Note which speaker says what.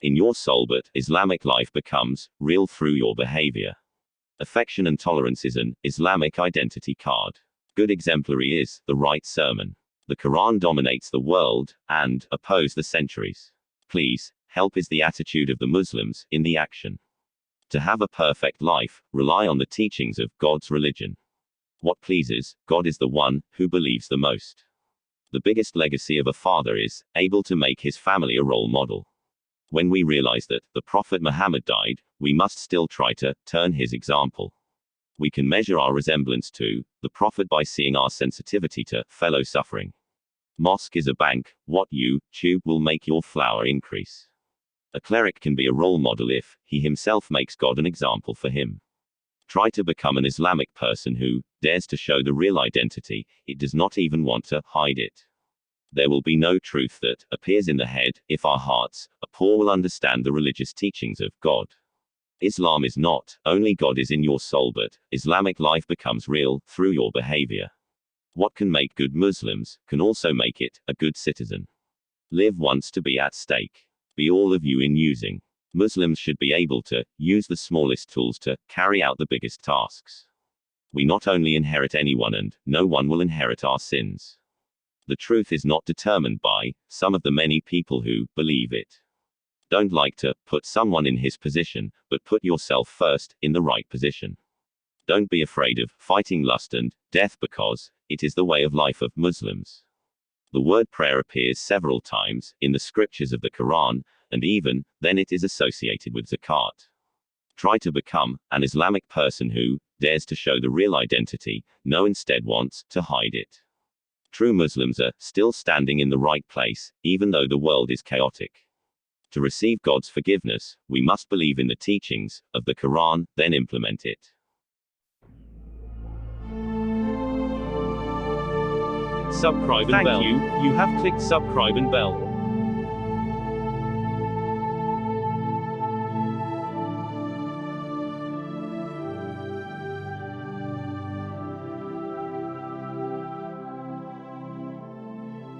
Speaker 1: in your soul, but Islamic life becomes real through your behavior. Affection and tolerance is an Islamic identity card. Good exemplary is the right sermon. The Quran dominates the world, and oppose the centuries. Please, help is the attitude of the Muslims, in the action. To have a perfect life, rely on the teachings of God's religion. What pleases God is the one who believes the most. The biggest legacy of a father is able to make his family a role model. When we realize that the Prophet Muhammad died, we must still try to turn his example. We can measure our resemblance to the Prophet by seeing our sensitivity to fellow suffering. Mosque is a bank, what you tube will make your flour increase. A cleric can be a role model if he himself makes God an example for him. Try to become an Islamic person who dares to show the real identity, it does not even want to hide it. There will be no truth that appears in the head if our hearts are poor will understand the religious teachings of God. Islam is not only God is in your soul, but Islamic life becomes real through your behavior. What can make good Muslims can also make it a good citizen. Live once to be at stake. Be all of you in using. Muslims should be able to use the smallest tools to carry out the biggest tasks. We not only inherit anyone, and no one will inherit our sins. The truth is not determined by some of the many people who believe it. Don't like to put someone in his position, but put yourself first, in the right position. Don't be afraid of fighting lust and death, because it is the way of life of Muslims. The word prayer appears several times in the scriptures of the Quran, and even then it is associated with zakat. Try to become an Islamic person who dares to show the real identity, no instead wants to hide it. True Muslims are still standing in the right place, even though the world is chaotic. To receive God's forgiveness, we must believe in the teachings of the Quran, then implement it.
Speaker 2: Subscribe and bell. Thank you. You have clicked subscribe and bell.